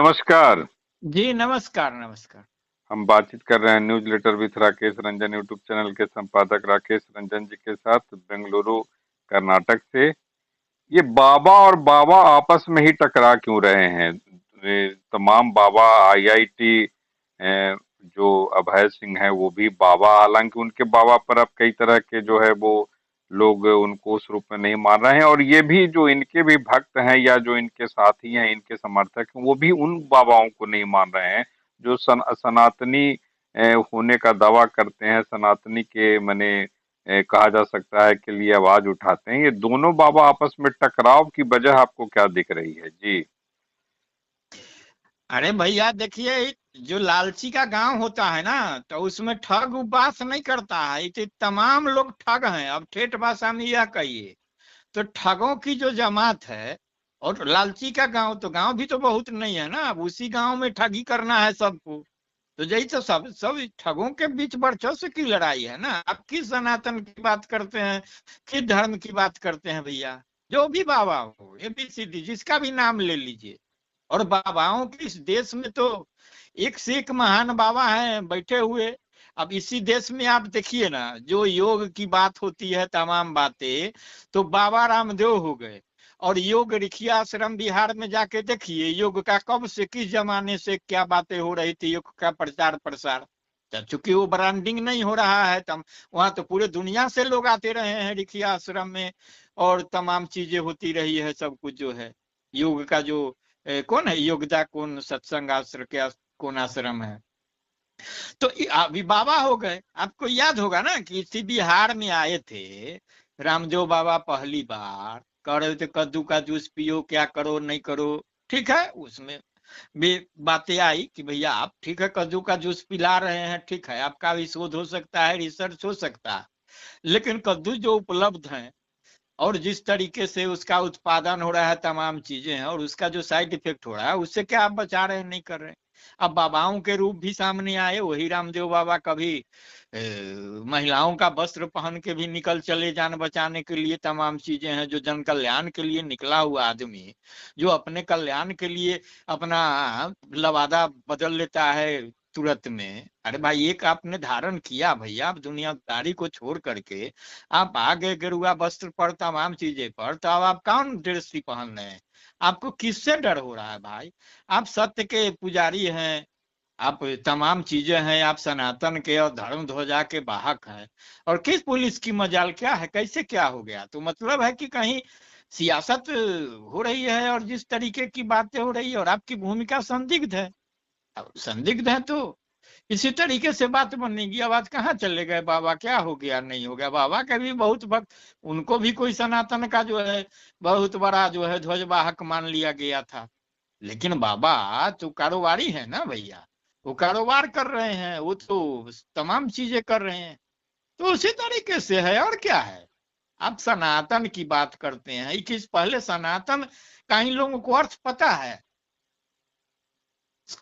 नमस्कार। जी, नमस्कार, नमस्कार। हम बातचीत कर रहे हैं news letter with Rakesh Ranjan YouTube channel के संपादक राकेश रंजन जी के साथ बेंगलुरु कर्नाटक से। ये बाबा और बाबा आपस में ही टकरा क्यों रहे हैं? तमाम बाबा आईआईटी जो अभय सिंह है वो भी बाबा, हालांकि उनके बाबा पर अब कई तरह के जो है वो लोग उनको उस रूप में नहीं मान रहे हैं, और ये भी जो इनके भी भक्त हैं या जो इनके साथी हैं, इनके समर्थक हैं, वो भी उन बाबाओं को नहीं मान रहे हैं जो सनातनी होने का दावा करते हैं, सनातनी के मने कहा जा सकता है के लिए आवाज उठाते हैं। ये दोनों बाबा आपस में टकराव की वजह आपको क्या दिख रही है जी? अरे भैया देखिए, जो लालची का गांव होता है ना, तो उसमें ठग वास नहीं करता है। इतने तमाम लोग ठग हैं। अब ठेठ भाषा में यह कहिए तो ठगों की जो जमात है। और लालची का गांव, तो गांव भी तो बहुत नहीं है ना। अब उसी गांव में ठगी करना है सबको। तो यही तो सब सब ठगों के बीच वर्चस्व की लड़ाई है ना। आप किस सनातन की बात करते हैं, किस धर्म की बात करते हैं भैया? जो भी बाबा हो, ABCD जिसका भी नाम ले लीजिए। और बाबाओं के इस देश में तो एक से एक महान बाबा हैं बैठे हुए। अब इसी देश में आप देखिए ना, जो योग की बात होती है, तमाम बातें तो बाबा रामदेव हो गए। और योग ऋषि आश्रम बिहार में जाके देखिए, योग का कब से किस जमाने से क्या बातें हो रही थी, योग का प्रचार प्रसार। चूंकि वो ब्रांडिंग नहीं हो रहा है, तम वहां तो पूरे दुनिया से लोग आते रहे हैं ऋषि आश्रम में। और तमाम चीजें होती रही है, सब कुछ जो है योग का जो कौन है योगदा, कौन सत्संग आश्रम के कौन आश्रम है। तो अभी बाबा हो गए। आपको याद होगा ना कि इसी बिहार में आए थे रामदेव बाबा पहली बार। कह रहे थे कद्दू का जूस पियो, क्या करो नहीं करो। ठीक है, उसमें भी बातें आई कि भैया आप ठीक है कद्दू का जूस पिला रहे हैं, ठीक है आपका भी शोध हो सकता है, रिसर्च हो सकता है। लेकिन कद्दू जो उपलब्ध है और जिस तरीके से उसका उत्पादन हो रहा है, तमाम चीजें हैं, और उसका जो साइड इफेक्ट हो रहा है, उससे क्या आप बचा रहे हैं, नहीं कर रहे हैं। अब बाबाओं के रूप भी सामने आए। वही रामदेव बाबा कभी महिलाओं का वस्त्र पहन के भी निकल चले, जान बचाने के लिए। तमाम चीजें हैं, जो जन कल्याण के लिए निकला हुआ आदमी, जो अपने कल्याण के लिए अपना लवादा बदल लेता है तुरंत में। अरे भाई, एक आपने धारण किया भैया, आप दुनियादारी को छोड़ करके आप आ गए गेरुआ वस्त्र पर, तमाम चीजें पर, तो अब आप कौन ड्रेस पहन रहे हैं? आपको किससे डर हो रहा है भाई? आप सत्य के पुजारी हैं, आप तमाम चीजें हैं, आप सनातन के और धर्म ध्वजा के वाहक हैं। और किस पुलिस की मजाल क्या है, कैसे क्या हो गया? तो मतलब है कि कहीं सियासत हो रही है, और जिस तरीके की बातें हो रही है, और आपकी भूमिका संदिग्ध है। अब संदिग्ध है तो इसी तरीके से बात बनेगी। अब आज कहाँ चले गए बाबा, क्या हो गया नहीं हो गया? बाबा के भी बहुत भक्त, उनको भी कोई सनातन का जो है बहुत बड़ा जो है ध्वजवाहक मान लिया गया था। लेकिन बाबा तो कारोबारी है ना भैया। वो कारोबार कर रहे हैं, वो तो तमाम चीजें कर रहे हैं। तो उसी तरीके से है, और क्या है। आप सनातन की बात करते हैं, 21 पहले सनातन का इन लोगों को अर्थ पता है?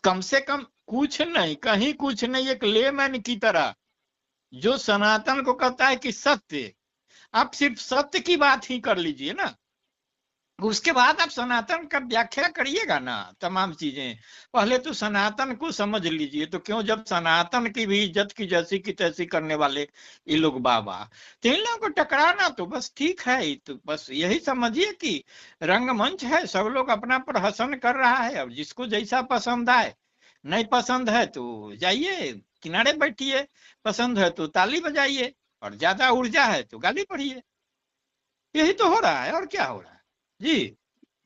कम से कम कुछ नहीं, कहीं कुछ नहीं, एक लेमैन की तरह जो सनातन को कहता है कि सत्य। आप सिर्फ सत्य की बात ही कर लीजिए ना, उसके बाद आप सनातन का व्याख्या करिएगा ना, तमाम चीजें। पहले तो सनातन को समझ लीजिए। तो क्यों, जब सनातन की भी इज्जत की जैसी की तैसी करने वाले ये लोग बाबा, तो इन लोगों को टकराना तो बस ठीक है। तो बस यही समझिए कि रंगमंच है, सब लोग अपना प्रहसन कर रहा है। अब जिसको जैसा पसंद आए, नहीं पसंद है तो जाइए किनारे बैठिए, पसंद है तो ताली बजाइए, और ज्यादा ऊर्जा है तो गाली पढ़िए। यही तो हो रहा है, और क्या हो रहा है जी।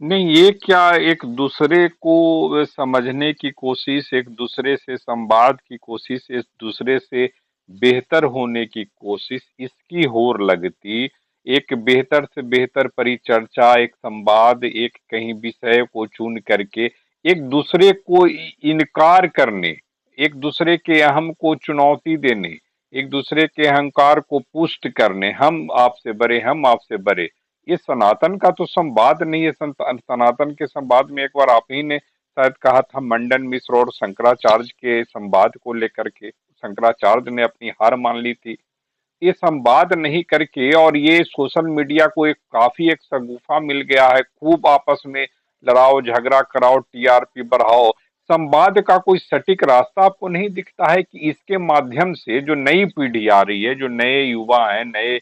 नहीं, ये क्या एक दूसरे को समझने की कोशिश, एक दूसरे से संवाद की कोशिश, एक दूसरे से बेहतर होने की कोशिश, इसकी होर लगती। एक बेहतर से बेहतर परिचर्चा, एक संवाद, एक कहीं विषय को चुन करके एक दूसरे को इनकार करने, एक दूसरे के अहम को चुनौती देने, एक दूसरे के अहंकार को पुष्ट करने, हम आपसे बड़े, हम आपसे बड़े, ये सनातन का तो संवाद नहीं है। सनातन के संवाद में एक बार आप ही ने शायद कहा था, मंडन मिश्र और शंकराचार्य के संवाद को लेकर के शंकराचार्य ने अपनी हार मान ली थी। ये संवाद नहीं करके, और ये सोशल मीडिया को एक काफी एक शगुफा मिल गया है, खूब आपस में लड़ाओ झगड़ा कराओ, टीआरपी बढ़ाओ, संवाद का कोई सटीक रास्ता आपको नहीं दिखता है कि इसके माध्यम से जो नई पीढ़ी आ रही है, जो नए युवा हैं, नए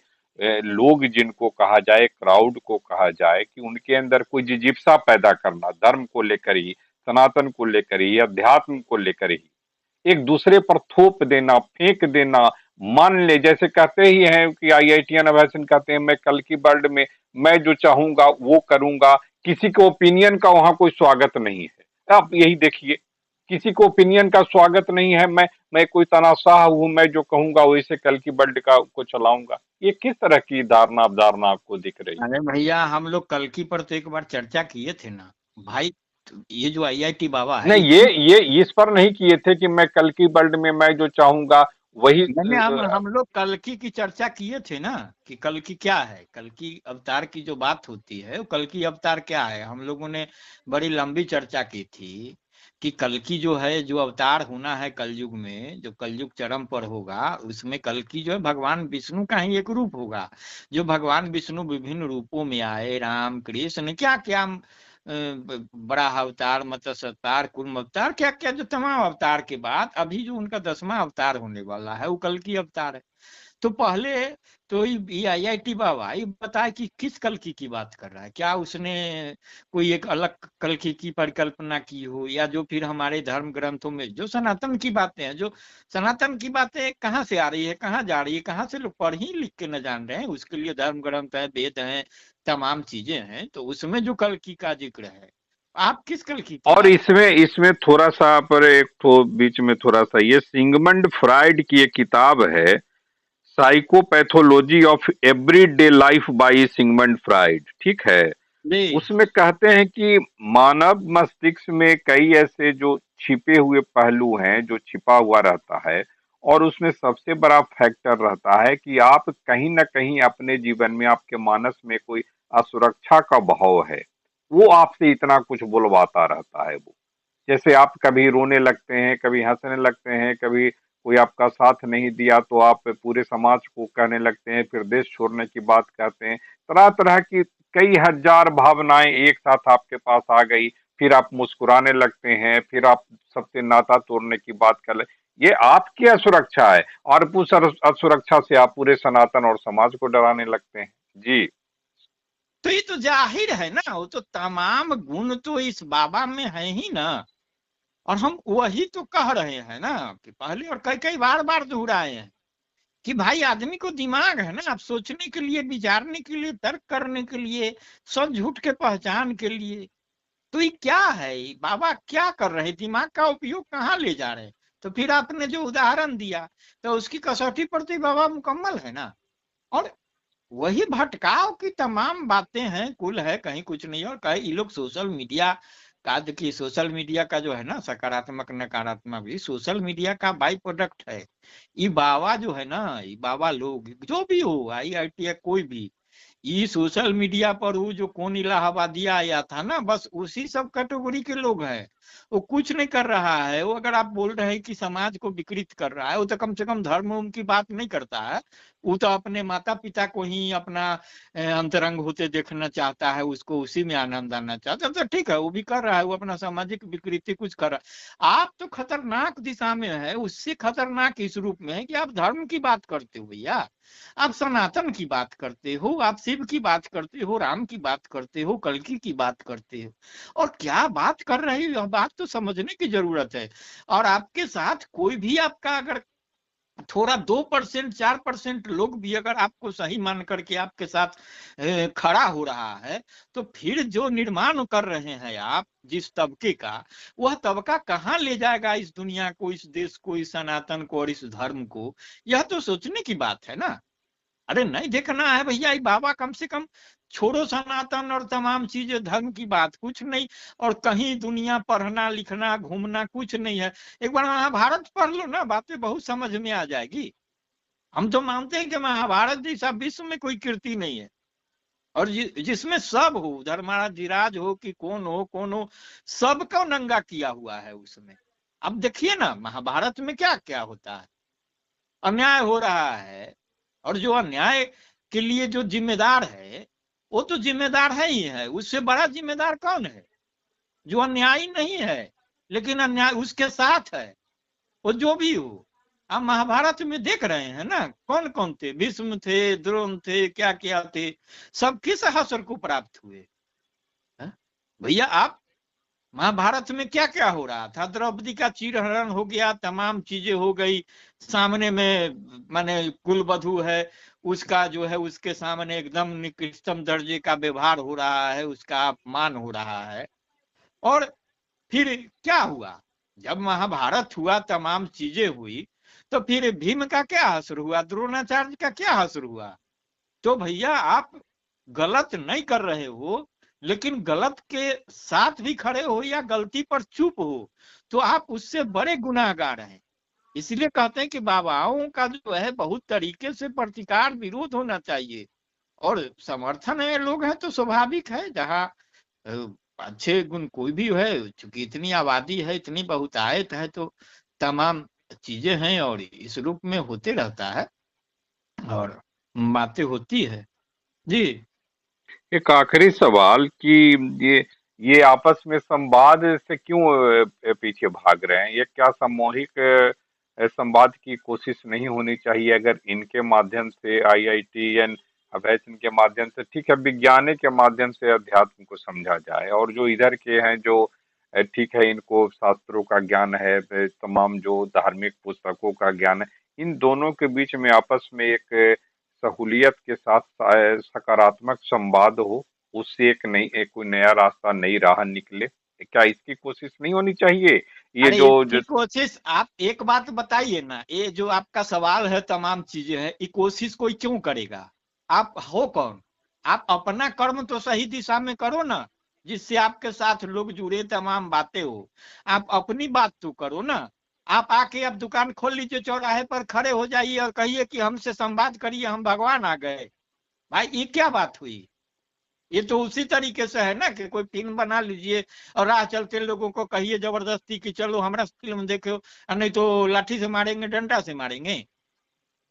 लोग जिनको कहा जाए, क्राउड को कहा जाए, कि उनके अंदर कोई जिज्ञासा पैदा करना, धर्म को लेकर ही, सनातन को लेकर ही, अध्यात्म को लेकर ही, एक दूसरे पर थोप देना, फेंक देना। मान ले, जैसे कहते ही हैं कि आईआईटीएन अभयसिंह कहते हैं, मैं कल की वर्ल्ड में मैं जो चाहूंगा वो करूंगा, किसी के ओपिनियन का वहां कोई स्वागत नहीं है। आप यही देखिए, किसी को ओपिनियन का स्वागत नहीं है। मैं कोई तानाशाह हूं, मैं जो कहूंगा वैसे कल की वर्ल्ड का को चलाऊंगा। ये किस तरह की धारणा अवधारणा आपको दिख रही है? अरे भैया, हम लोग कल्कि पर तो एक बार चर्चा किए थे ना भाई। तो ये जो आईआईटी बाबा है, नहीं, ये इस पर नहीं किए थे कि मैं कल की वर्ल्ड में मैं जो चाहूंगा वही मैंने हम लोग कल्कि की चर्चा किए थे ना, कि कल्कि क्या है, कल्कि अवतार की जो बात होती है वो कल्कि अवतार क्या है। हम लोगों ने बड़ी लंबी चर्चा की थी कि कल्कि जो है, जो अवतार होना है कलयुग में, जो कलयुग चरम पर होगा, उसमें कल्कि जो है भगवान विष्णु का ही एक रूप होगा। जो भगवान विष्णु विभिन्न रूपों में आए, राम कृष्ण क्या क्या, बड़ा अवतार, मत्स्य अवतार, कुर्म अवतार, क्या क्या, जो तमाम अवतार के बाद अभी जो उनका 10वां अवतार होने वाला है वो कल्कि अवतार है। तो पहले तो ये आईआईटी बाबा ये बताए कि किस कल्कि की बात कर रहा है, क्या उसने कोई एक अलग कल्कि की परिकल्पना की हो, या जो फिर हमारे धर्म ग्रंथों में जो सनातन की बातें हैं, जो सनातन की बातें कहाँ से आ रही है, कहाँ जा रही है, कहाँ से लोग पढ़ ही लिख के न जान रहे हैं। उसके लिए धर्म ग्रंथ है, वेद है, तमाम चीजें हैं। तो उसमें जो कल्कि का जिक्र है, आप किस कल्कि की और बात कर इसमें इसमें थोड़ा सा पर एक तो बीच में थोड़ा सा, ये सिगमंड फ्राइड की एक किताब है, psychopathology of everyday life by Sigmund Freud, ठीक है। जी? उसमें कहते हैं कि मानव मस्तिष्क में कई ऐसे जो छिपे हुए पहलू हैं, जो छिपा हुआ रहता है, और उसमें सबसे बड़ा फैक्टर रहता है कि आप कहीं ना कहीं अपने जीवन में, आपके मानस में कोई असुरक्षा का भाव है, वो आपसे इतना कुछ बुलवाता रहता है। वो जैसे आप कभी रोने लगते हैं, कभी हंसने लगते हैं, कभी कोई आपका साथ नहीं दिया तो आप पूरे समाज को कहने लगते हैं, फिर देश छोड़ने की बात कहते हैं। तरह तरह की कई हजार भावनाएं एक साथ आपके पास आ गई, फिर आप मुस्कुराने लगते हैं, फिर आप सबसे नाता तोड़ने की बात कर ले। ये आपकी असुरक्षा है, और उस असुरक्षा से आप पूरे सनातन और समाज को डराने लगते हैं। जी। तो ये तो जाहिर है ना, वो तो तमाम गुण तो इस बाबा में है ही ना। और हम वही तो कह रहे हैं ना, कि पहले और कई कई बार दोहराए हैं कि भाई आदमी को दिमाग है ना, आप सोचने के लिए, विचारने के लिए, तर्क करने के लिए, सच झूठ के पहचान के लिए। तो ये क्या है, ये बाबा क्या कर रहे हैं, दिमाग का उपयोग कहाँ ले जा रहे हैं? तो फिर आपने जो उदाहरण दिया, तो उसकी कसौटी पर तो बाबा मुकम्मल है ना। और वही भटकाव की तमाम बातें हैं, कुल है, कहीं कुछ नहीं। और कहीं ये लोग सोशल मीडिया का, देखिए सोशल मीडिया का जो है ना, सकारात्मक नकारात्मक भी सोशल मीडिया का बाई प्रोडक्ट है। ये बाबा जो है ना, ये बाबा लोग जो भी हो, आईआईटी या कोई भी, ये सोशल मीडिया पर वो जो कौन इलाहाबादिया आया था ना, बस उसी सब कैटेगरी के लोग हैं। वो कुछ नहीं कर रहा है। वो अगर आप बोल रहे हैं कि समाज को विकृत कर रहा है, वो तो कम से कम धर्म की बात नहीं करता है। वो तो अपने माता पिता को ही अपना अंतरंग होते देखना चाहता है, उसको उसी में आनंद आना चाहता है। तो ठीक है, वो भी कर रहा है, वो अपना सामाजिक विकृति कुछ कर रहा है। आप तो खतरनाक दिशा में है, उससे खतरनाक इस रूप में है कि आप धर्म की बात करते हो भैया, आप सनातन की बात करते हो, आप शिव की बात करते हो, राम की बात करते हो, कल्कि की बात करते हो। और क्या बात कर रहे हो, यह बात तो समझने की जरूरत है। और आपके साथ कोई भी आपका अगर थोड़ा 2% 4% लोग भी अगर आपको सही मान करके आपके साथ खड़ा हो रहा है, तो फिर जो निर्माण कर रहे हैं आप जिस तबके का, वह तबका कहाँ ले जाएगा इस दुनिया को, इस देश को, इस सनातन को और इस धर्म को? यह तो सोचने की बात है ना। अरे नहीं देखना है भैया, ये बाबा कम से कम छोड़ो सनातन और तमाम चीजें, धर्म की बात कुछ नहीं, और कहीं दुनिया पढ़ना लिखना घूमना कुछ नहीं है। एक बार महाभारत पढ़ लो ना, बातें बहुत समझ में आ जाएगी। हम तो मानते हैं कि महाभारत जैसा विश्व में कोई कीर्ति नहीं है, और जिसमें सब हो, धर्मराज धीराज हो कि कौन हो, सबको नंगा किया हुआ है उसमें। अब देखिए ना महाभारत में क्या क्या होता है, अन्याय हो रहा है। और जो अन्याय के लिए जो जिम्मेदार है, वो तो जिम्मेदार है ही है, उससे बड़ा जिम्मेदार कौन है? जो अन्यायी नहीं है, लेकिन अन्याय उसके साथ है, वो जो भी हो। आप महाभारत में देख रहे हैं ना, कौन कौन थे, भीष्म थे, द्रोण थे, क्या क्या थे, सब किस हासिल को प्राप्त हुए हैं? भैया आप महाभारत में क्या क्या हो रहा था, द्रौपदी का चीरहरण हो गया, तमाम चीजें हो गई, सामने में माने कुल वधू है, उसका जो है उसके सामने एकदम निकृष्टतम दर्जे का व्यवहार हो रहा है, उसका अपमान हो रहा है। और फिर क्या हुआ, जब महाभारत हुआ, तमाम चीजें हुई, तो फिर भीम का क्या असर हुआ, द्रोणाचार्य का क्या असर हुआ? तो भैया आप गलत नहीं कर रहे हो, लेकिन गलत के साथ भी खड़े हो या गलती पर चुप हो, तो आप उससे बड़े गुनाहगार हैं। इसलिए कहते हैं कि बाबाओं का जो है बहुत तरीके से प्रतिकार विरोध होना चाहिए, और समर्थन है लोग हैं तो स्वाभाविक है, जहाँ अच्छे गुण कोई भी है, चूंकि इतनी आबादी है, इतनी बहुतायत है, तो तमाम चीजें हैं और इस रूप में होते रहता है और बातें होती है जी। एक आखिरी सवाल कि ये आपस में संवाद से क्यों पीछे भाग रहे हैं? ये क्या सामूहिक संवाद की कोशिश नहीं होनी चाहिए? अगर इनके माध्यम से IITN अभयचंद के माध्यम से, ठीक है, विज्ञानी के माध्यम से अध्यात्म को समझा जाए, और जो इधर के हैं जो ठीक है, इनको शास्त्रों का ज्ञान है, तमाम जो धार्मिक पुस्तकों का ज्ञान है, इन दोनों के बीच में आपस में एक सहूलियत के साथ सकारात्मक संवाद हो, उससे एक कोई नया रास्ता, नई राह निकले। क्या इसकी कोशिश नहीं होनी चाहिए? ये अरे जो इसकी कोशिश, आप एक बात बताइए ना, ये जो आपका सवाल है, तमाम चीजें हैं, ये कोशिश कोई क्यों करेगा? आप हो कौन? आप अपना कर्म तो सही दिशा में करो ना, जिससे आपके साथ लोग जुड़े, तमाम बातें हो। आप अपनी बात तो करो ना। आप आके अब दुकान खोल लीजिए, चौराहे पर खड़े हो जाइए और कहिए कि हमसे संवाद करिए, हम भगवान आ गए। भाई ये क्या बात हुई? ये तो उसी तरीके से है ना कि कोई फिल्म बना लीजिए और राह चलते लोगों को कहिए जबरदस्ती कि चलो हमारा फिल्म देखो, और नहीं तो लाठी से मारेंगे, डंडा से मारेंगे।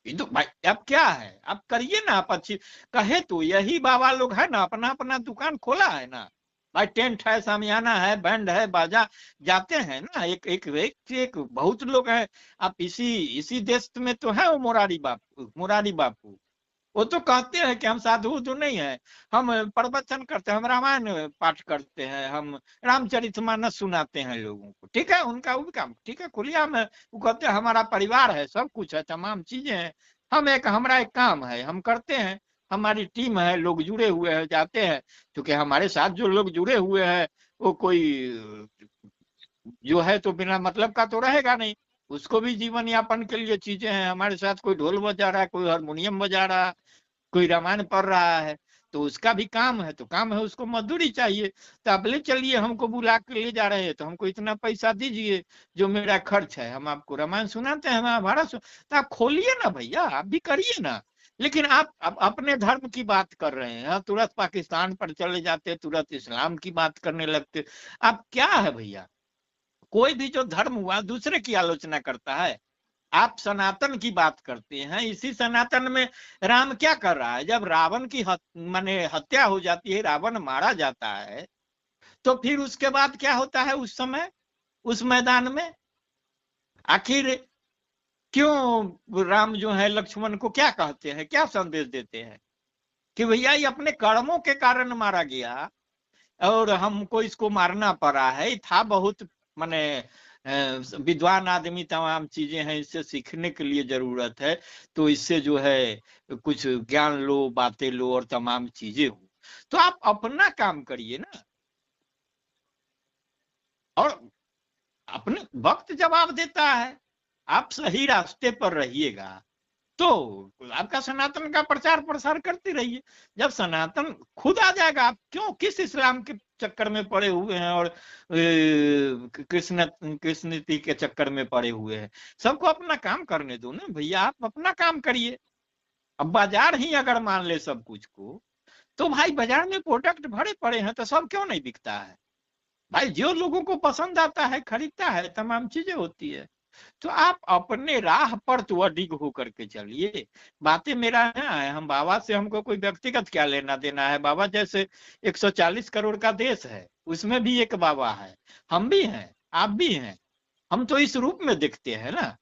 ये तो भाई अब क्या है, आप करिए ना, आप अच्छी कहे तो यही बाबा लोग है ना, अपना अपना दुकान खोला है ना भाई, टेंट है, सामियाना है, बैंड है, बाजा, जाते हैं ना, एक एक व्यक्ति, एक बहुत लोग हैं। आप इसी इसी देश में तो है वो मोरारी बापू, वो तो कहते हैं कि हम साधु उधु नहीं है, हम प्रवचन करते हैं, हम रामायण पाठ करते हैं, हम रामचरितमानस सुनाते हैं लोगों को। ठीक है, उनका वो भी काम ठीक है, खुलिया में वो कहते हैं हमारा परिवार है, सब कुछ है, तमाम चीजें हैं। हमारा एक काम है, हम करते हैं, हमारी टीम है, लोग जुड़े हुए हैं, जाते हैं। क्योंकि हमारे साथ जो लोग जुड़े हुए हैं, वो कोई जो है तो बिना मतलब का तो रहेगा नहीं, उसको भी जीवन यापन के लिए चीजें हैं। हमारे साथ कोई ढोल बजा रहा है, कोई हारमोनियम बजा रहा है, कोई रामायण पढ़ रहा है, तो उसका भी काम है, तो काम है, उसको मजदूरी चाहिए। तो आप ले चलिए, हमको बुला के ले जा रहे हैं तो हमको इतना पैसा दीजिए, जो मेरा खर्च है, हम आपको रामायण सुनाते हैं, महाभारत तो आप खोलिए ना भैया, आप भी करिए ना। लेकिन आप अपने धर्म की बात कर रहे हैं, तुरंत पाकिस्तान पर चले जाते, तुरंत इस्लाम की बात करने लगते। आप क्या है भैया, कोई भी जो धर्म हुआ दूसरे की आलोचना करता है। आप सनातन की बात करते हैं, इसी सनातन में राम क्या कर रहा है, जब रावण की माने हत्या हो जाती है, रावण मारा जाता है, तो फिर उसके बाद क्या होता है उस समय, उस मैदान में आखिर क्यों राम जो है लक्ष्मण को क्या कहते हैं, क्या संदेश देते हैं कि भैया ये अपने कर्मों के कारण मारा गया और हमको इसको मारना पड़ा है, ये था बहुत माने विद्वान आदमी, तमाम चीजें हैं, इससे सीखने के लिए जरूरत है, तो इससे जो है कुछ ज्ञान लो, बातें लो और तमाम चीजें हो। तो आप अपना काम करिए ना, और अपने वक्त जवाब देता है। आप सही रास्ते पर रहिएगा तो आपका सनातन का प्रचार प्रसार करते रहिए। जब सनातन खुद आ जाएगा, आप क्यों किस इस्लाम के चक्कर में पड़े हुए हैं और कृष्णति के चक्कर में पड़े हुए हैं? सबको अपना काम करने दो ना भैया, आप अपना काम करिए। अब बाजार ही अगर मान ले सब कुछ को, तो भाई बाजार में प्रोडक्ट भरे पड़े हैं, तो सब क्यों नहीं बिकता है भाई? जो लोगों को पसंद आता है खरीदता है, तमाम चीजें होती है। तो आप अपने राह पर तो अडिग होकर के चलिए। बातें मेरा यहाँ है, हम बाबा से हमको कोई व्यक्तिगत क्या लेना देना है? बाबा जैसे 140 करोड़ का देश है, उसमें भी एक बाबा है, हम भी हैं, आप भी हैं, हम तो इस रूप में दिखते हैं ना।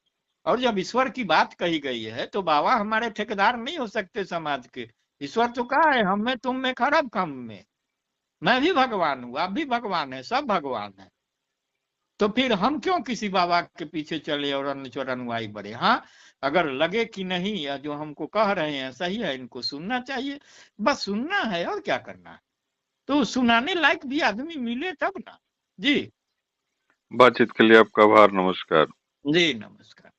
और जब ईश्वर की बात कही गई है तो बाबा हमारे ठेकेदार नहीं हो सकते समाज के। ईश्वर तो कहा है हम में तुम में खराब काम में, मैं भी भगवान हूँ, आप भी भगवान है, सब भगवान है। तो फिर हम क्यों किसी बाबा के पीछे चले और अनचोर अनुयायी बढ़े। हाँ, अगर लगे कि नहीं या जो हमको कह रहे हैं सही है, इनको सुनना चाहिए, बस सुनना है और क्या करना है। तो सुनाने लायक भी आदमी मिले तब ना। जी बातचीत के लिए आपका आभार, नमस्कार। जी नमस्कार।